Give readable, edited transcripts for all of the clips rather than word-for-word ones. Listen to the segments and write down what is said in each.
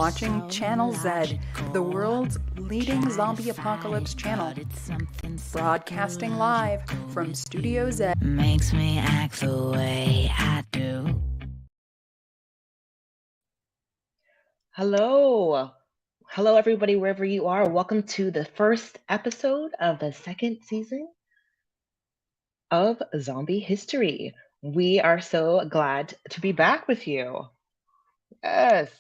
Watching Channel Z, the world's leading zombie apocalypse channel. Broadcasting live from Studio Z. Makes me act the way I do. Hello. Hello, everybody, wherever you are. Welcome to the first episode of the second season of Zombie History. We are so glad to be back with you. Yes.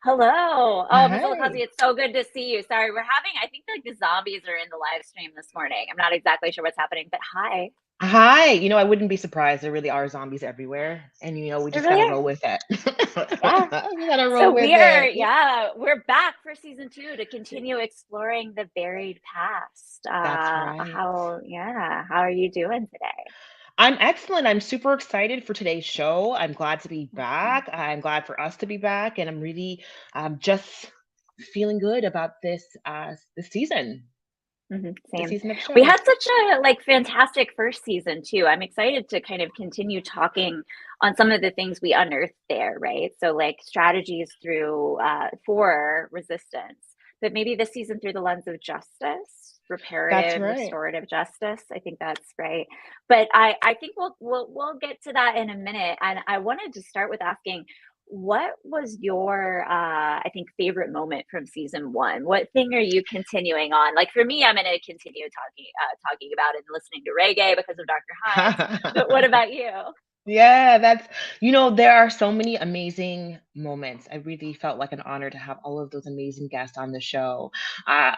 Hello. Oh, Mzilikazi, Hi. it's so good to see you. Sorry, I think like the zombies are in the live stream this morning. I'm not exactly sure what's happening, but hi. Hi. I wouldn't be surprised. There really are zombies everywhere. And, we There just really got to are. roll with it. Yeah. We got to So roll with it. we're back for season 2 to continue exploring the buried past. That's right. How are you doing today? I'm excellent. I'm super excited for today's show. I'm glad to be back. I'm glad for us to be back, and I'm really just feeling good about this season, the Same. season of We show. had such a fantastic first season too. I'm excited to kind of continue talking on some of the things we unearthed there, right? So like strategies through for resistance, but maybe this season through the lens of justice, That's reparative, right. restorative justice. I think that's right. But I think we'll get to that in a minute. And I wanted to start with asking, what was your I think favorite moment from season 1? What thing are you continuing on? Like for me, I'm going to continue talking about it and listening to reggae because of Dr. Hines. But what about you? Yeah, there are so many amazing moments. I really felt like an honor to have all of those amazing guests on the show.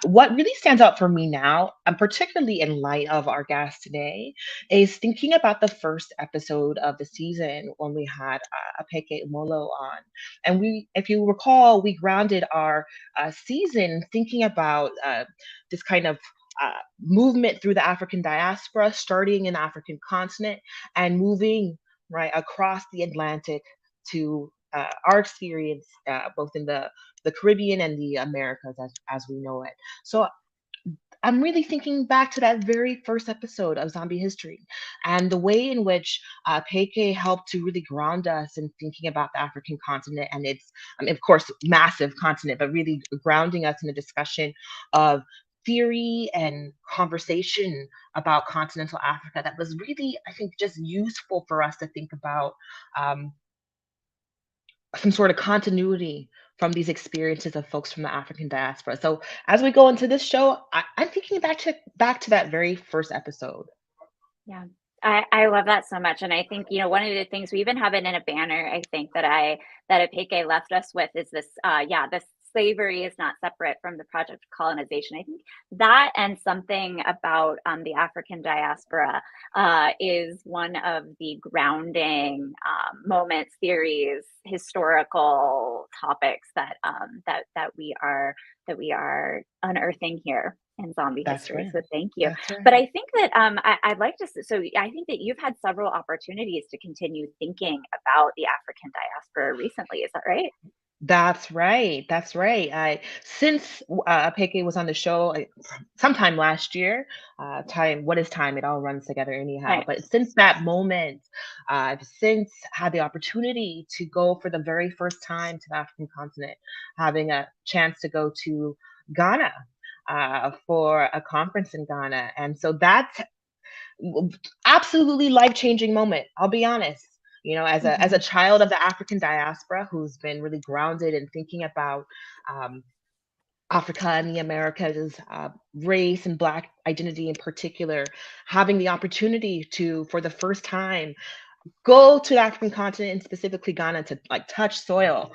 What really stands out for me now, and particularly in light of our guest today, is thinking about the first episode of the season when we had Apeke Molo on. And if you recall, we grounded our season thinking about this kind of movement through the African diaspora, starting in the African continent and moving right across the Atlantic to our experience both in the Caribbean and the Americas as we know it. So I'm really thinking back to that very first episode of Zombie History and the way in which Peke helped to really ground us in thinking about the African continent and its, of course, massive continent, but really grounding us in a discussion of theory and conversation about continental Africa that was really, I think, just useful for us to think about um, some sort of continuity from these experiences of folks from the African diaspora. So as we go into this show, I'm thinking back to that very first episode. Yeah. I love that so much. And I think, one of the things we even have it in a banner, I think that Apeke left us with is this, this slavery is not separate from the project of colonization. I think that and something about the African diaspora is one of the grounding moments, theories, historical topics that we are unearthing here in zombie That's history. right. So thank you. That's right. But I think that I'd like to. So I think that you've had several opportunities to continue thinking about the African diaspora recently. Is that right? That's right. That's right. Since Peke was on the show sometime last year, time, what is time? It all runs together anyhow. Right. But since that moment, I've since had the opportunity to go for the very first time to the African continent, having a chance to go to Ghana for a conference in Ghana. And so that's absolutely life-changing moment. I'll be honest. As a child of the African diaspora who's been really grounded in thinking about um, Africa and the Americas, race and Black identity in particular, having the opportunity to, for the first time, go to the African continent and specifically Ghana to like touch soil,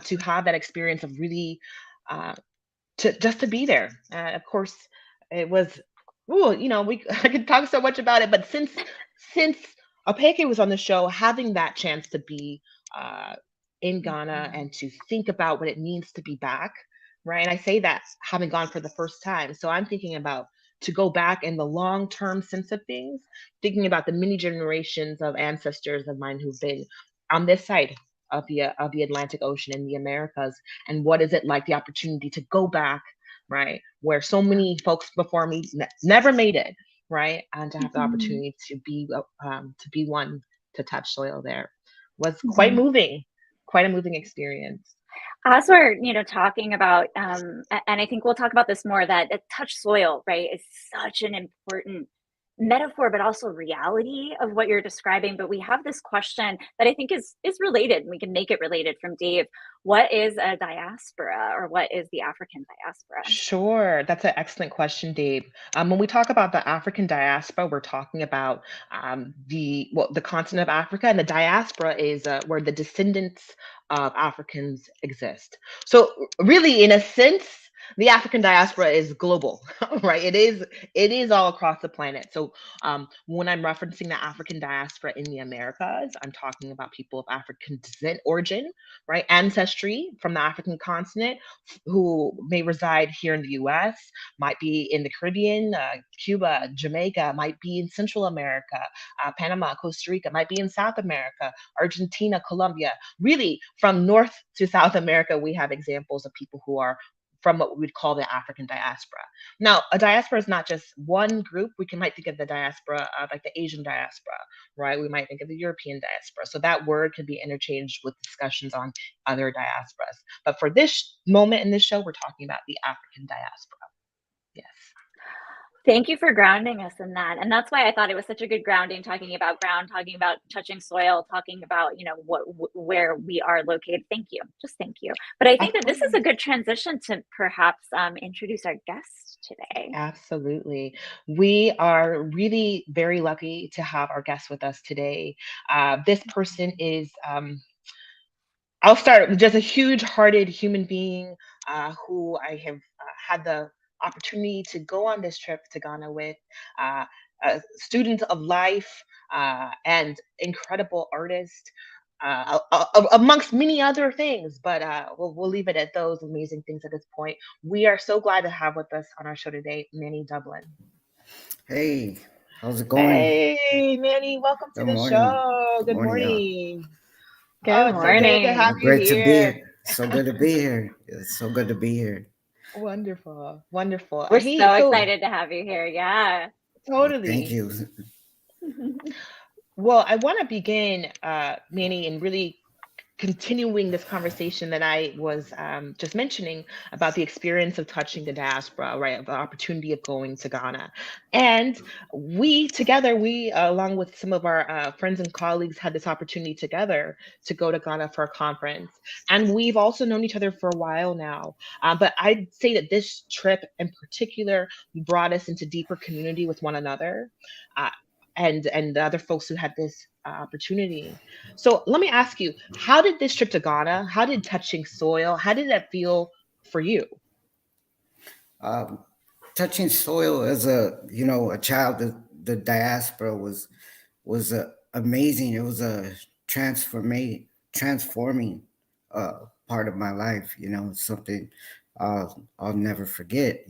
to have that experience of really to be there. Of course, it was. Oh, I could talk so much about it, but since Opeke was on the show, having that chance to be in Ghana and to think about what it means to be back, right? And I say that having gone for the first time, so I'm thinking about to go back in the long term sense of things, thinking about the many generations of ancestors of mine who've been on this side of the Atlantic Ocean in the Americas, and what is it like the opportunity to go back, right, where so many folks before me never made it, right, and to have the opportunity to be one to touch soil there. was quite moving, quite a moving experience. As we're, talking about, and I think we'll talk about this more, that touch soil, right, is such an important metaphor, but also reality of what you're describing. But we have this question that I think is related, and we can make it related from Dave. What is a diaspora, or what is the African diaspora? Sure, that's an excellent question, Dave. When we talk about the African diaspora, we're talking about the continent of Africa, and the diaspora is where the descendants of Africans exist. So, really, in a sense, the African diaspora is global, right? It is all across the planet. So, when I'm referencing the African diaspora in the Americas, I'm talking about people of African descent, origin, right, ancestry from the African continent who may reside here in the US, might be in the Caribbean, Cuba, Jamaica, might be in Central America, Panama, Costa Rica, might be in South America, Argentina, Colombia. Really, from North to South America, we have examples of people who are from what we would call the African diaspora. Now, a diaspora is not just one group. Might think of the diaspora like the Asian diaspora, right? We might think of the European diaspora. So that word can be interchanged with discussions on other diasporas. But for this moment in this show, we're talking about the African diaspora. Yes. Thank you for grounding us in that. And that's why I thought it was such a good grounding, talking about ground, talking about touching soil, talking about, where we are located. Thank you. Just thank you. But I think that this is a good transition to perhaps introduce our guest today. Absolutely. We are really very lucky to have our guest with us today. This person is, I'll start with just a huge-hearted human being who I have had the opportunity to go on this trip to Ghana with, a student of life and incredible artist, amongst many other things. But we'll leave it at those amazing things at this point. We are so glad to have with us on our show today, Manny Doublin. Hey, how's it going? Hey, Manny, welcome to the show. Good morning. Good morning. So good to have you Great to be here. here. So good to be here. It's so good to be here. Wonderful, wonderful. We're so excited to have you here. Yeah. Totally. Thank you. Well, I want to begin, Manny, and really continuing this conversation that I was just mentioning about the experience of touching the diaspora, right? The opportunity of going to Ghana. And we together, along with some of our friends and colleagues, had this opportunity together to go to Ghana for a conference. And we've also known each other for a while now. But I'd say that this trip in particular brought us into deeper community with one another. And the other folks who had this opportunity. So let me ask you, how did this trip to Ghana, how did touching soil, how did that feel for you? Touching soil as a child of the diaspora was amazing. It was a transforming part of my life. Something I'll never forget.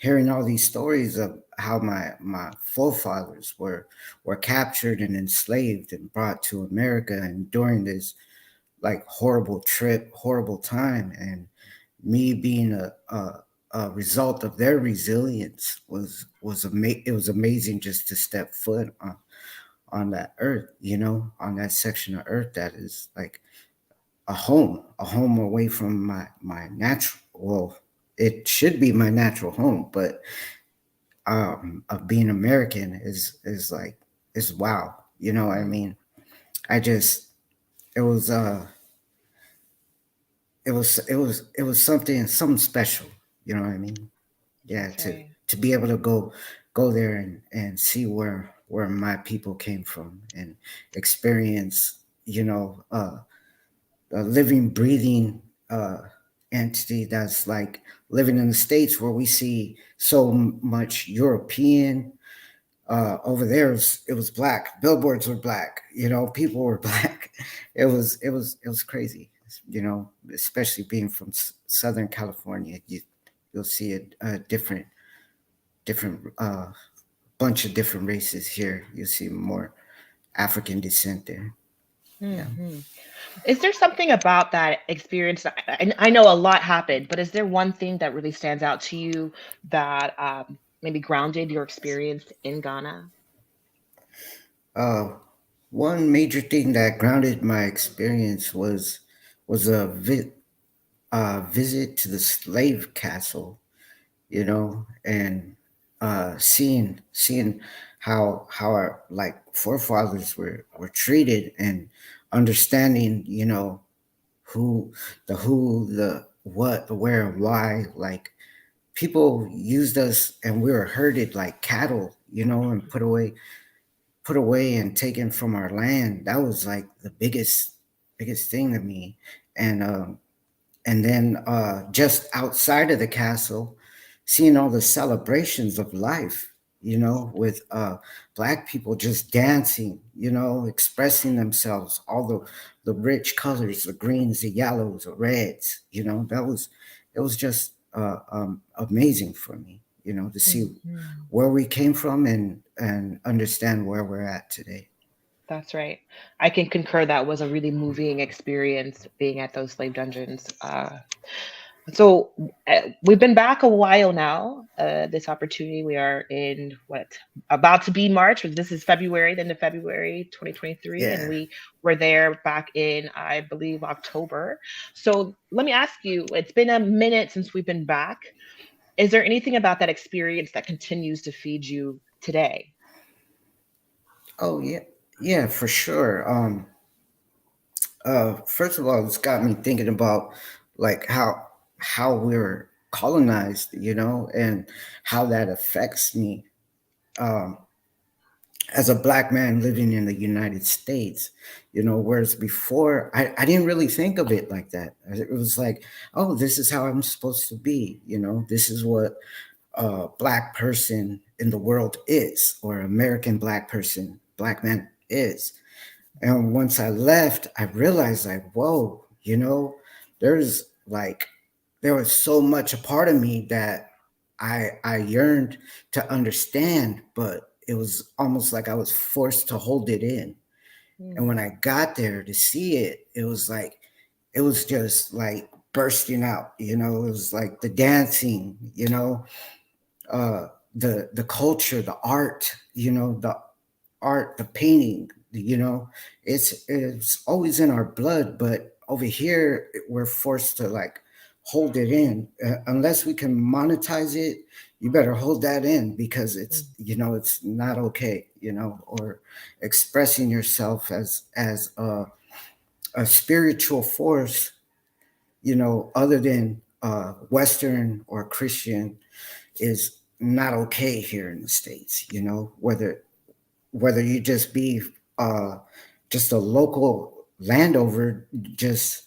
Hearing all these stories of how my forefathers were captured and enslaved and brought to America, and during this horrible time, and me being a result of their resilience was amazing just to step foot on that earth, on that section of earth that is like a home away from my natural, well, it should be my natural home, but of being American is wow. You know what I mean? It was something special. You know what I mean? Yeah, Okay. to be able to go there and see where my people came from and experience, a living, breathing entity that's like living in the States, where we see so much European. Over there, it was black. Billboards were black. People were black. It was crazy. Especially being from Southern California, you'll see a different bunch of different races here. You'll see more African descent there. Mm-hmm. Yeah. Is there something about that experience? I know a lot happened, but is there one thing that really stands out to you that maybe grounded your experience in Ghana? one major thing that grounded my experience was a visit to the slave castle, you know, and seeing how our like forefathers were treated, and understanding, you know, who, the what, the where, and why. Like, people used us and we were herded like cattle, you know, and put away and taken from our land. That was like the biggest thing to me. And then just outside of the castle, seeing all the celebrations of life, you know, with black people just dancing, you know, expressing themselves, all the rich colors, the greens, the yellows, the reds, you know. It was just amazing for me, you know, to see where we came from, and understand where we're at today. That's right. I can concur that was a really moving experience being at those slave dungeons. So we've been back a while now. This opportunity, we are in what, about to be March. This is February, the end of February 2023, and Yeah. we were there back in, I believe, October. So let me ask you, it's been a minute since we've been back. Is there anything about that experience that continues to feed you today? Oh yeah, yeah, for sure. First of all, it's got me thinking about like how we're colonized, you know, and how that affects me um, as a black man living in the United States. You know, whereas before I didn't really think of it like that. It was like, oh, this is how I'm supposed to be. You know, this is what a black person in the world is, or American black person, black man is. And once I left, I realized, like, whoa, you know, there's like, there was so much a part of me that I yearned to understand, but it was almost like I was forced to hold it in. And when I got there to see it, it was like, it was just like bursting out, you know. It was like the dancing, you know, the culture, the art, you know, the art, the painting, you know, it's always in our blood, but over here we're forced to like hold it in. Unless we can monetize it, you better hold that in, because it's, you know, it's not okay, you know. Or expressing yourself as a spiritual force, you know, other than Western or Christian, is not okay here in the States, you know. Whether you just be uh, just a local landover, just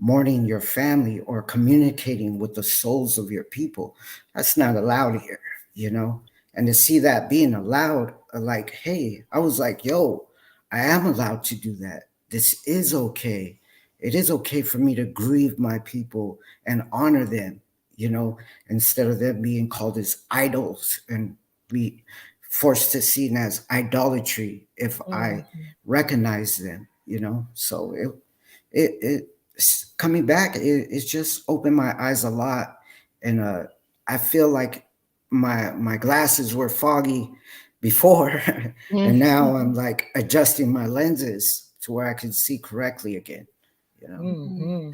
mourning your family or communicating with the souls of your people, that's not allowed here, you know. And to see that being allowed, like, hey, I was like, yo, I am allowed to do that. This is okay. It is okay for me to grieve my people and honor them, you know, instead of them being called as idols and be forced to see it as idolatry if I recognize them, you know. So it's coming back. It's just opened my eyes a lot, and I feel like my glasses were foggy before, and now I'm like adjusting my lenses to where I can see correctly again, you know. Mm-hmm.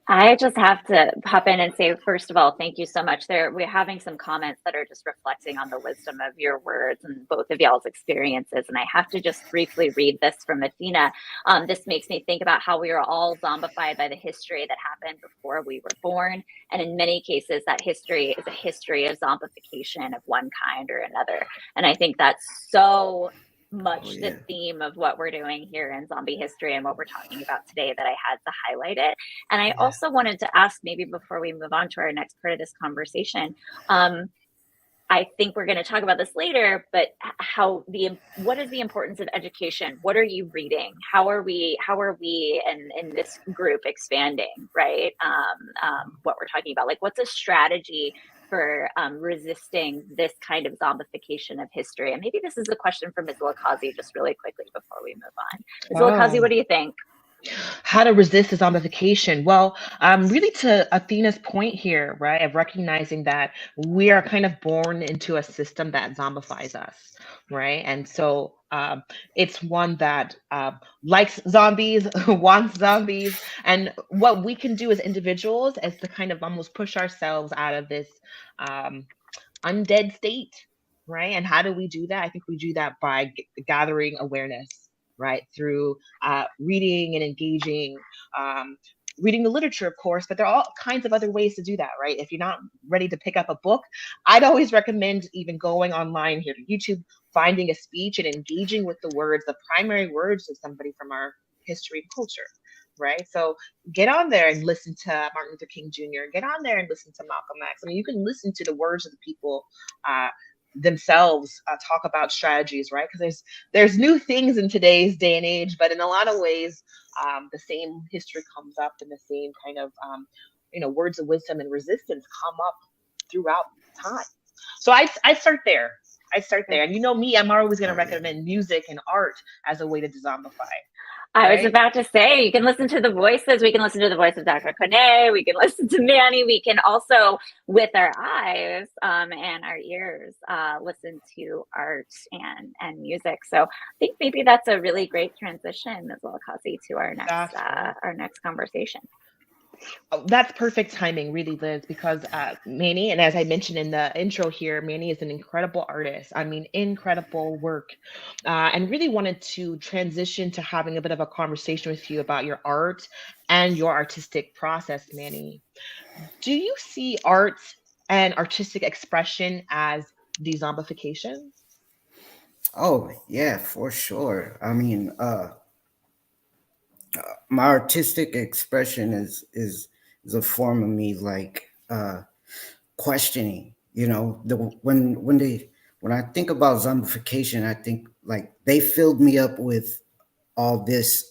I just have to hop in and say, first of all, thank you so much. We're having some comments that are just reflecting on the wisdom of your words and both of y'all's experiences. And I have to just briefly read this from Athena. This makes me think about how we are all zombified by the history that happened before we were born. And in many cases, that history is a history of zombification of one kind or another. And I think that's so much the theme of what we're doing here in zombie history and what we're talking about today that I had to highlight it. And I also wanted to ask, maybe before we move on to our next part of this conversation, I think we're going to talk about this later, but what is the importance of education? What are you reading? How are we in this group expanding, right? What we're talking about, like, what's a strategy for resisting this kind of zombification of history? And maybe this is a question for Mzilikazi, just really quickly before we move on. Mzilikazi, what do you think? How to resist the zombification? Well, really to Athena's point here, right, of recognizing that we are kind of born into a system that zombifies us. right? And so it's one that likes zombies, wants zombies, and what we can do as individuals is to kind of almost push ourselves out of this um, undead state, right? And how do we do that? I think we do that by gathering awareness, right? Through reading and engaging, um, reading the literature, of course, but there are all kinds of other ways to do that, right? If you're not ready to pick up a book, I'd always recommend even going online here to YouTube, finding a speech and engaging with the words, the primary words of somebody from our history and culture, right? So get on there and listen to Martin Luther King Jr. Get on there and listen to Malcolm X. I mean, you can listen to the words of the people themselves talk about strategies, right? Because there's new things in today's day and age, but in a lot of ways, the same history comes up, and the same kind of words of wisdom and resistance come up throughout time. So I start there. And you know me, I'm always going to recommend music and art as a way to dezombify. I was about to say, you can listen to the voices. We can listen to the voice of Dr. Koné. We can listen to Manny. We can also, with our eyes and our ears, listen to art and music. So I think maybe that's a really great transition, Mzilikazi, to our next conversation. Oh, that's perfect timing, really, Liz, because Manny, and as I mentioned in the intro here, Manny is an incredible artist. I mean, incredible work. And really wanted to transition to having a bit of a conversation with you about your art and your artistic process, Manny. Do you see art and artistic expression as dezombification? Oh yeah, for sure. I mean, my artistic expression is a form of me like questioning. You know, when I think about zombification, I think like they filled me up with all this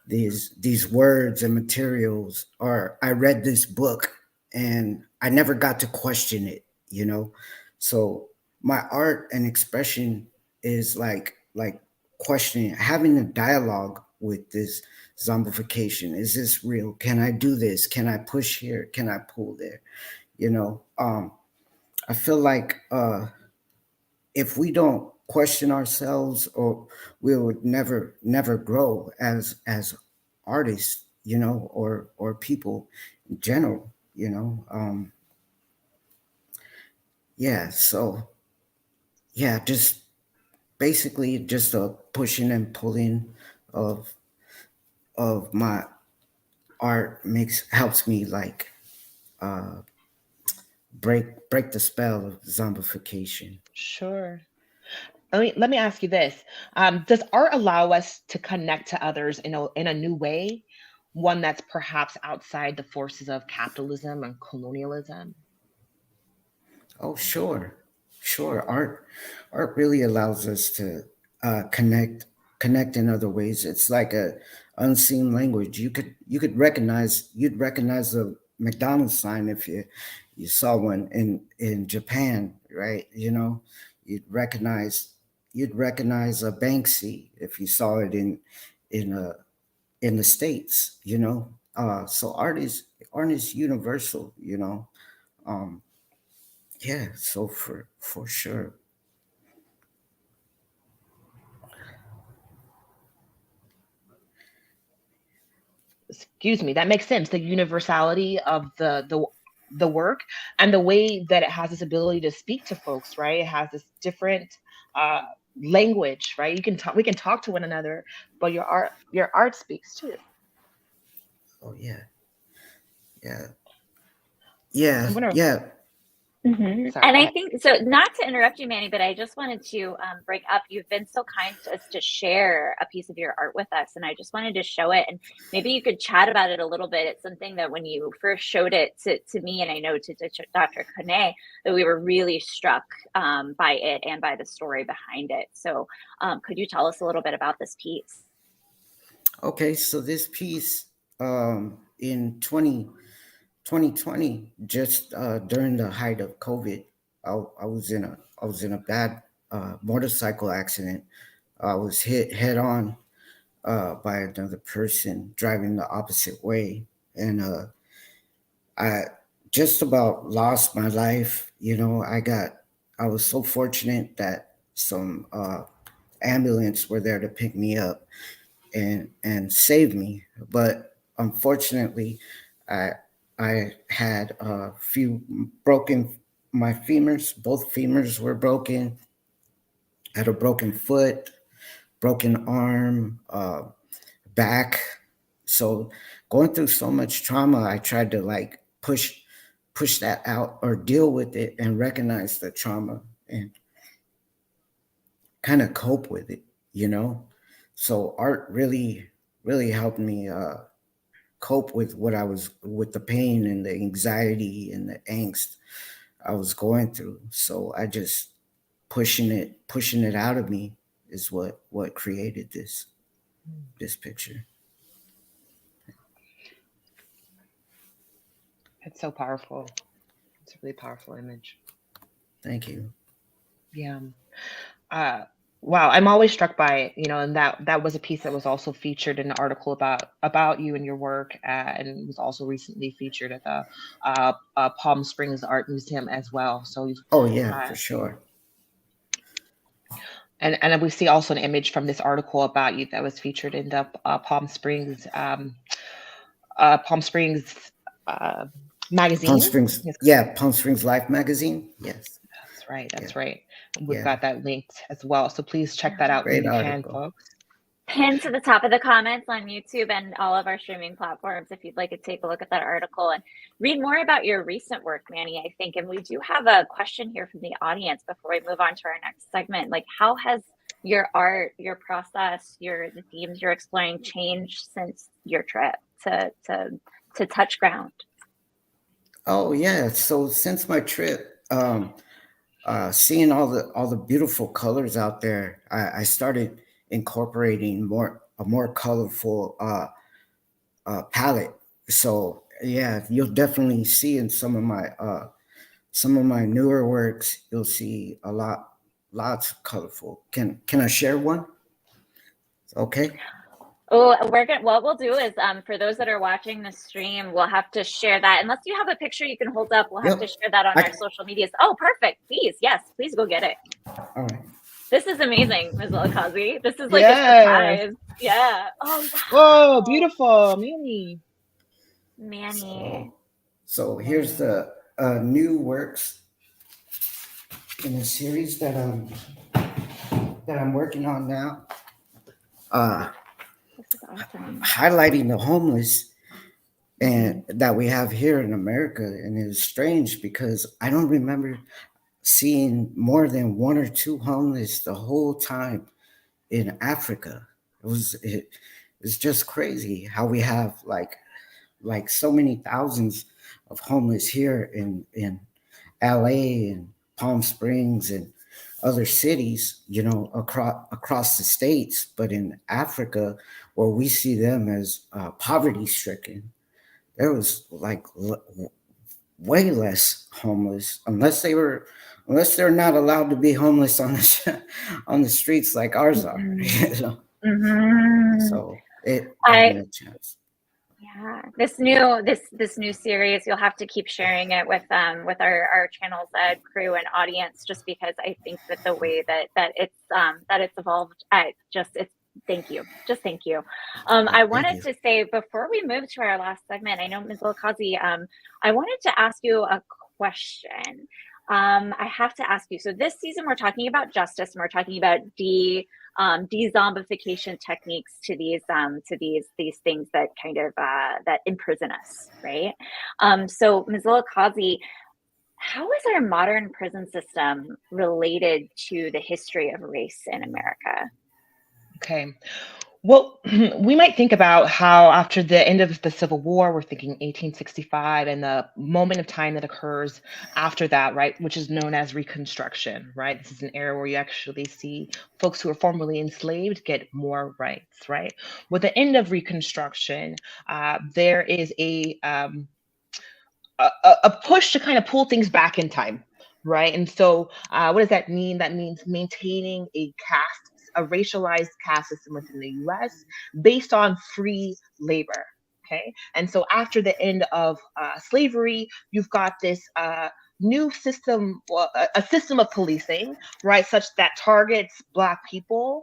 these words and materials, or I read this book and I never got to question it, you know. So my art and expression is like questioning, having a dialogue with this zombification. Is this real? Can I do this? Can I push here? Can I pull there? You know, I feel like if we don't question ourselves, or we would never grow as artists, you know, or people in general, you know. Yeah, so yeah, just basically just a pushing and pulling of my art helps me like break the spell of zombification. Sure. Let me ask you this. Does art allow us to connect to others in a new way? One that's perhaps outside the forces of capitalism and colonialism? Oh, sure. Art really allows us to connect in other ways. It's like a unseen language. You'd recognize the McDonald's sign if you saw one in Japan, right? You know, you'd recognize a Banksy if you saw it in a in the States. You know, so art is universal. You know. Um, Yeah, so for sure. Excuse me, that makes sense. The universality of the work, and the way that it has this ability to speak to folks, right? It has this different uh, language, right? We can talk to one another, but your art speaks too. Oh yeah, yeah, yeah, I'm gonna yeah. Sorry, And go I ahead. think so, not to interrupt you, Manny, but I just wanted to bring up, you've been so kind to us to share a piece of your art with us. And I just wanted to show it. And maybe you could chat about it a little bit. It's something that when you first showed it to me, and I know to Dr. Koné, that we were really struck by it and by the story behind it. So could you tell us a little bit about this piece? Okay, so this piece in 2020, just during the height of COVID, I was in a bad motorcycle accident. I was hit head on by another person driving the opposite way, and I just about lost my life. You know, I was so fortunate that some ambulance were there to pick me up and save me. But unfortunately, I had a few broken, my femurs, both femurs were broken. I had a broken foot, broken arm, back. So going through so much trauma, I tried to like push that out or deal with it and recognize the trauma and kind of cope with it, you know? So art really helped me cope with with the pain and the anxiety and the angst I was going through. So I just pushing it out of me is what created this picture. It's so powerful. It's a really powerful image. Thank you. Yeah. Wow, I'm always struck by, and that was a piece that was also featured in an article about you and your work, and was also recently featured at the Palm Springs Art Museum as well. So Oh yeah, for sure. And we see also an image from this article about you that was featured in the Palm Springs magazine. Palm Springs, Yes. yeah, Palm Springs Life magazine. Yes. That's right. We've got that linked as well. So please check that out Great when you can, article. folks. Pinned to the top of the comments on YouTube and all of our streaming platforms if you'd like to take a look at that article and read more about your recent work, Manny, I think. And we do have a question here from the audience before we move on to our next segment. Like, how has your art, your process, the themes you're exploring changed since your trip to touch ground? Oh yeah. So since my trip, seeing all the beautiful colors out there, I started incorporating a more colorful palette. So yeah, you'll definitely see in some of my newer works, you'll see lots of colorful. Can I share one? Okay. Oh, what we'll do is for those that are watching the stream, we'll have to share that. Unless you have a picture you can hold up, we'll have to share that on our social medias. Oh, perfect. Please, yes, please go get it. All right. This is amazing, Mzilikazi. This is like a surprise. Yeah. Oh, wow. Whoa, beautiful, Manny. So here's the new works in the series that I'm working on now. This is awesome. Highlighting the homeless and that we have here in America, and it's strange because I don't remember seeing more than one or two homeless the whole time in Africa. It's just crazy how we have like so many thousands of homeless here in LA and Palm Springs and other cities, across the states, but in Africa, where we see them as poverty stricken, there was like way less homeless, unless they're not allowed to be homeless on the streets like ours are. So it had a chance. Yeah, this new series, you'll have to keep sharing it with our channel's crew and audience, just because I think that the way that it's evolved, thank you. I wanted to say, before we move to our last segment, I know Mzilikazi, I wanted to ask you a question. I have to ask you. So this season, we're talking about justice, and we're talking about de-zombification techniques to these things that kind of that imprison us, right? So Mzilikazi, how is our modern prison system related to the history of race in America? Okay. Well, we might think about how after the end of the Civil War, we're thinking 1865 and the moment of time that occurs after that, right, which is known as Reconstruction, right? This is an era where you actually see folks who are formerly enslaved get more rights, right? With the end of Reconstruction, there is a push to kind of pull things back in time, right? And so what does that mean? That means maintaining a racialized caste system within the US based on free labor. Okay. And so after the end of slavery, you've got this new system, a system of policing, right, such that targets Black people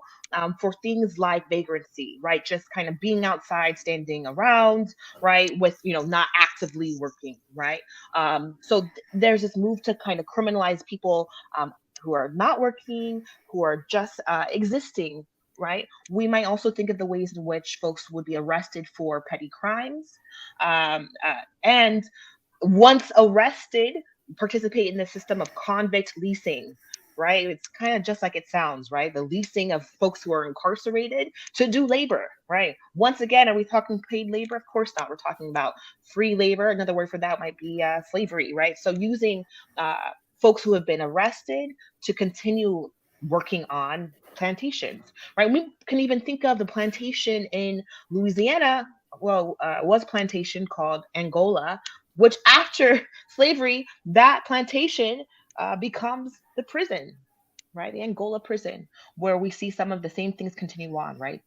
for things like vagrancy, right, just kind of being outside, standing around, right, with not actively working, right. So there's this move to kind of criminalize people who are not working, who are just existing, right? We might also think of the ways in which folks would be arrested for petty crimes, and once arrested, participate in the system of convict leasing, right? It's kind of just like it sounds, right? The leasing of folks who are incarcerated to do labor, right? Once again, are we talking paid labor? Of course not. We're talking about free labor. Another word for that might be slavery, right? So using folks who have been arrested to continue working on plantations, right? We can even think of the plantation in Louisiana. Well, was plantation called Angola, which after slavery, that plantation becomes the prison, right? The Angola prison, where we see some of the same things continue on, right?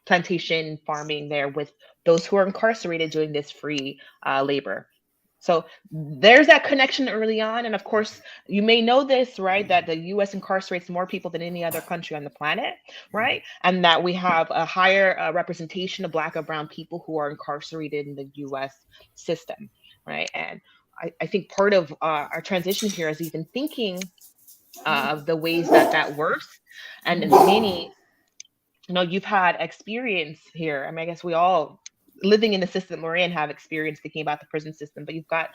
Plantation farming there with those who are incarcerated doing this free labor. So there's that connection early on. And of course, you may know this, right, that the US incarcerates more people than any other country on the planet, right? And that we have a higher representation of Black or brown people who are incarcerated in the US system, right? And I think part of our transition here is even thinking of the ways that that works. And Manny, you've had experience here. I mean, I guess we all living in the system we're in have experience thinking about the prison system, but you've got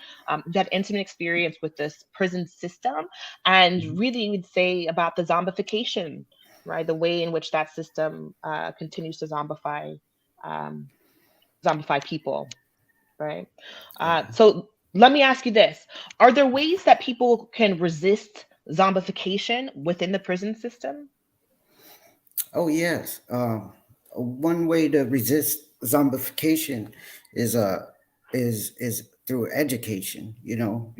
that intimate experience with this prison system, and really would say about the zombification, right? The way in which that system continues to zombify people, right? So let me ask you this: are there ways that people can resist zombification within the prison system? Oh yes. One way to resist zombification is is through education.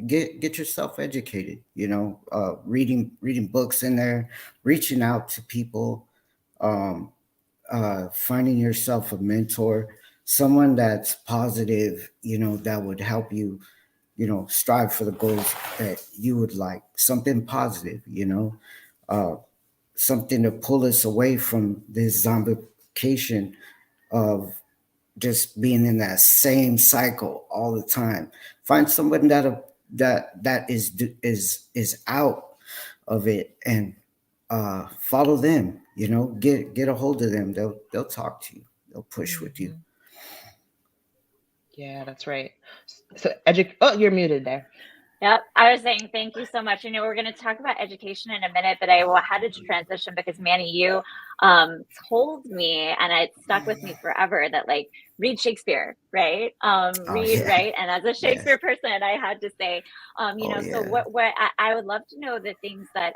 Get yourself educated. Reading books in there, reaching out to people, finding yourself a mentor, someone that's positive. That would help you. Strive for the goals that you would like. Something positive. Something to pull us away from this zombification of just being in that same cycle all the time. Find someone that is out of it, and follow them. Get a hold of them. They'll talk to you. They'll push with you. Yeah, that's right. So you're muted there. Yep. I was saying thank you so much. We're going to talk about education in a minute, but I had to transition because Manny, you told me, and it stuck with me forever, that read Shakespeare, right? Right. And as a Shakespeare person, I had to say, so what I would love to know the things that,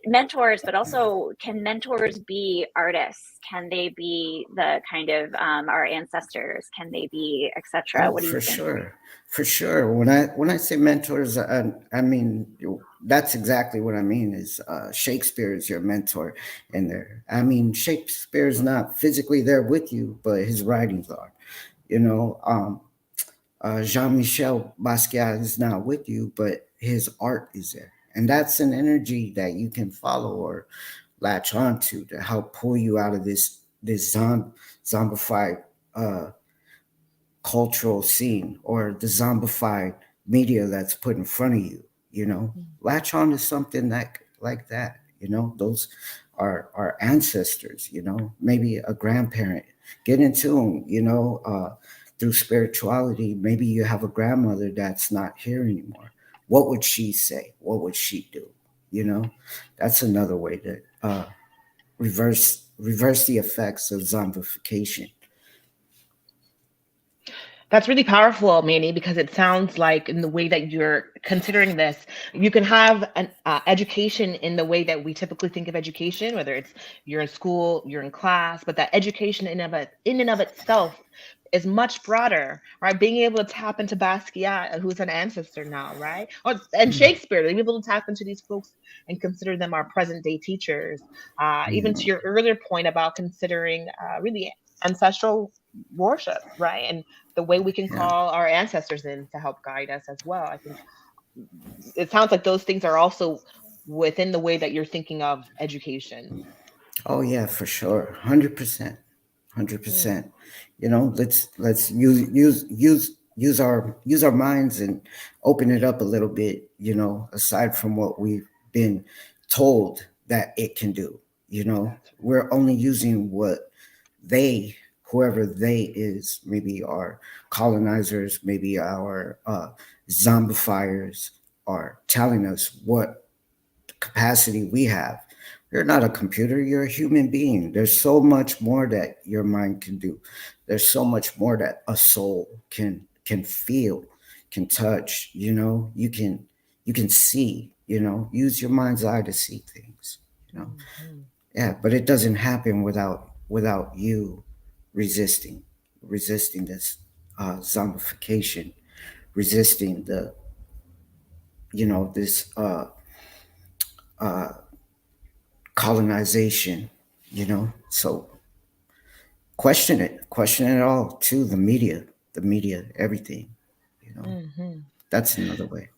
mentors, but also can mentors be artists? Can they be the kind of our ancestors? Can they be, etc.? What do you think? For sure. When I say mentors, I mean that's exactly what I mean. Is Shakespeare is your mentor in there? I mean, Shakespeare is not physically there with you, but his writings are. Jean-Michel Basquiat is not with you, but his art is there. And that's an energy that you can follow or latch onto to help pull you out of this zombified cultural scene, or the zombified media that's put in front of you. Latch on to something like that. Those are our ancestors. Maybe a grandparent. Get in tune. Through spirituality. Maybe you have a grandmother that's not here anymore. What would she say? What would she do? That's another way to reverse the effects of zombification. That's really powerful, Manny, because it sounds like in the way that you're considering this, you can have an education in the way that we typically think of education, whether it's you're in school, you're in class, but that education in and of itself is much broader, right? Being able to tap into Basquiat, who's an ancestor now, right? And Shakespeare, to be able to tap into these folks and consider them our present day teachers. Even to your earlier point about considering really ancestral worship, right? And the way we can Yeah. call our ancestors in to help guide us as well. I think it sounds like those things are also within the way that you're thinking of education. Oh yeah, for sure. 100%. Mm, 100%. You know, let's use our minds and open it up a little bit, you know, aside from what we've been told that it can do. You know, that's we're only using what they, whoever they is, maybe our colonizers, maybe our zombifiers, are telling us what capacity we have. You're not a computer, you're a human being. There's so much more that your mind can do. There's so much more that a soul can feel, can touch, you know. You can see, you know, use your mind's eye to see things, you know. mhm. Yeah, but it doesn't happen without you resisting this zombification, resisting the, you know, this colonization, you know. So question it all too. The media, everything, you know. Mhm. That's another way.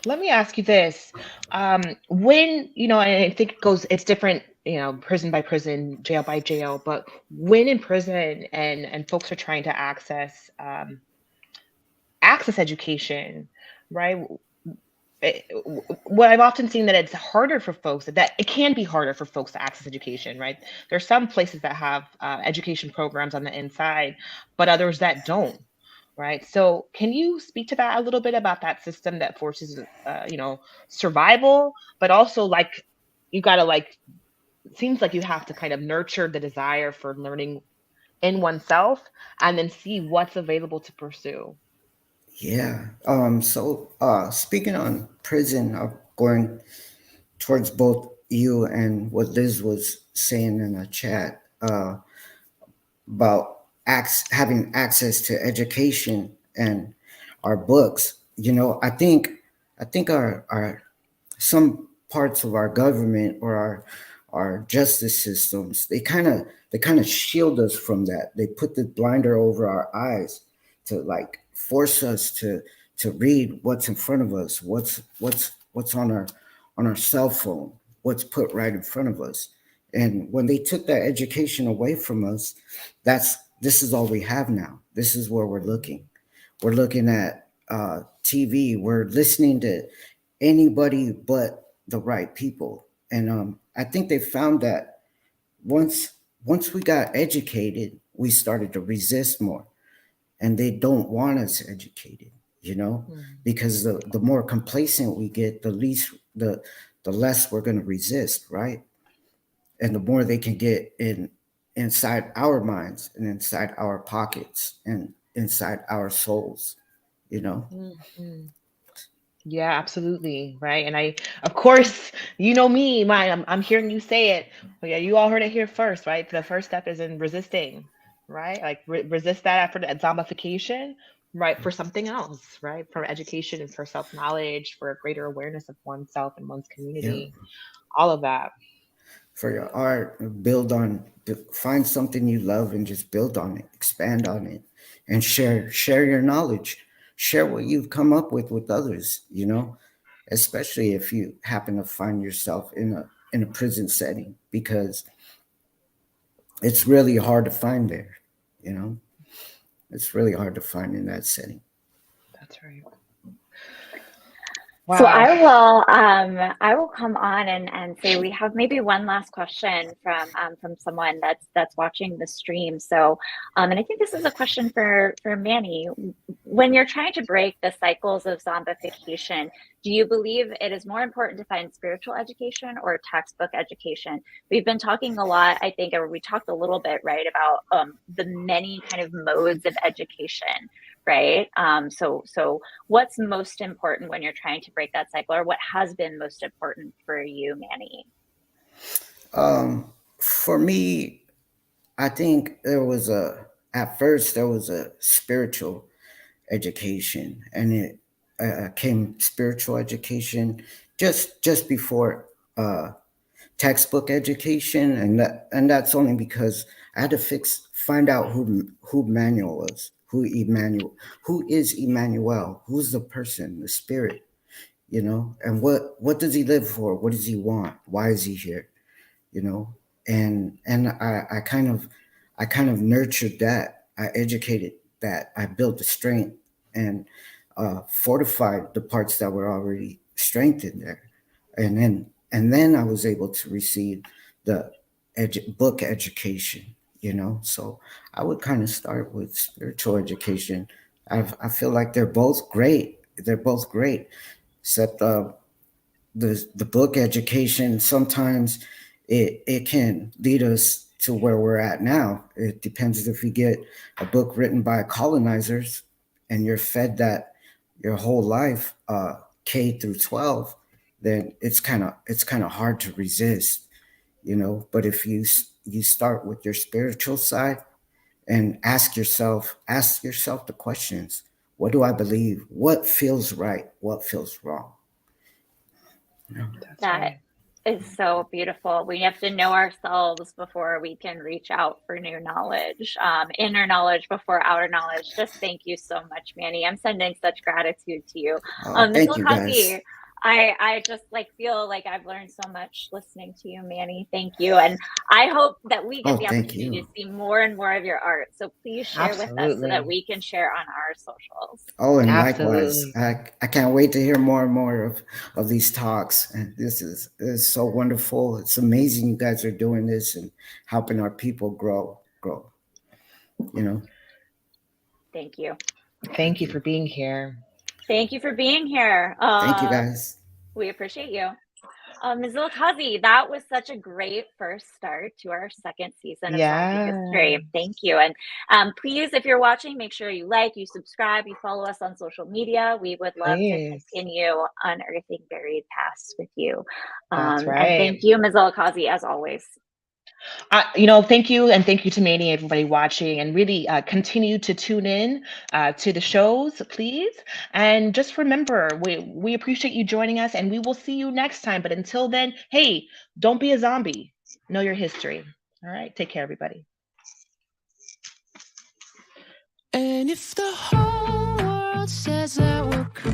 Let me ask you this. When, and I think it's different, prison by prison, jail by jail, but when in prison and folks are trying to access education, right? What I've often seen that it's harder for folks, that it can be harder for folks to access education, right? There's some places that have education programs on the inside, but others that don't, right? So can you speak to that a little bit about that system that forces, survival, but also like you gotta like, it seems like you have to kind of nurture the desire for learning in oneself and then see what's available to pursue. Yeah. So speaking on prison, going towards both you and what Liz was saying in the chat, about having access to education and our books. You know, I think our some parts of our government or our justice systems, they kind of shield us from that. They put the blinder over our eyes to like force us to read what's in front of us, what's on our cell phone, what's put right in front of us. And when they took that education away from us, this is all we have now. This is where we're looking. We're looking at TV. We're listening to anybody but the right people. And I think they found that once we got educated, we started to resist more, and they don't want us educated, you know, Mhm. because the more complacent we get, the less we're going to resist, right? And the more they can get inside our minds and inside our pockets and inside our souls, you know. Mhm. Yeah, absolutely. Right. And of course, you know me, I'm hearing you say it. But yeah, you all heard it here first, right? The first step is in resisting, right? Like resist that effort at zombification, right? For something else, right? For education and for self-knowledge, for a greater awareness of oneself and one's Yeah, community, all of that. for your art, find something you love and just build on it, expand on it, and share your knowledge, share what you've come up with others, you know, especially if you happen to find yourself in a prison setting, because it's really hard to find there, you know. It's really hard to find in that setting. That's right. So Wow. I will come on and say we have maybe one last question from someone that's watching the stream. So and I think this is a question for Manny. When you're trying to break the cycles of zombification, do you believe it is more important to find spiritual education or textbook education? We've been talking a lot, I think, or we talked a little bit, right, about the many kind of modes of education, right? So what's most important when you're trying to break that cycle, or what has been most important for you, Manny? For me, I think there was a at first there was a spiritual education, and it came spiritual education just before textbook education, and that's only because I had to find out who Manuel was, who is Emmanuel, who's the person, the spirit, and what does he live for? What does he want? Why is he here? And I kind of nurtured that. I educated that. I built the strength and fortified the parts that were already strengthened there, and then I was able to receive the book education. So I would kind of start with spiritual education. I feel like they're both great. They're both great, except the book education sometimes it can lead us to where we're at now. It depends if you get a book written by colonizers and you're fed that your whole life, K through 12, then it's kind of hard to resist, But if you start with your spiritual side and ask yourself the questions: what do I believe? What feels right? What feels wrong? That's That right. is so beautiful. We have to know ourselves before we can reach out for new knowledge, inner knowledge before outer knowledge. Just thank you so much, Manny. I'm sending such gratitude to you. Thank you, guys. Mzilikazi, I just feel like I've learned so much listening to you, Manny. Thank you. And I hope that we get the Thank opportunity you. to see more and more of your art. So please share with us so Absolutely. that we can share on our socials. And Absolutely. likewise, I can't wait to hear more and more of these talks. And this is so wonderful. It's amazing you guys are doing this and helping our people grow. Thank you. Thank you for being here. Thank you for being here. Thank you, guys. We appreciate you. Mzilikazi, that was such a great first start to our second season of Zombie History. Thank you. And please, if you're watching, make sure you like, you subscribe, you follow us on social media. We would love to continue unearthing buried past with you. That's right. And thank you, Mzilikazi, as always. Thank you, and thank you to Manny, everybody watching, and really continue to tune in to the shows, please. And just remember, we appreciate you joining us, and we will see you next time. But until then, hey, don't be a zombie. Know your history. All right, take care, everybody. And if the whole world says that we're cool,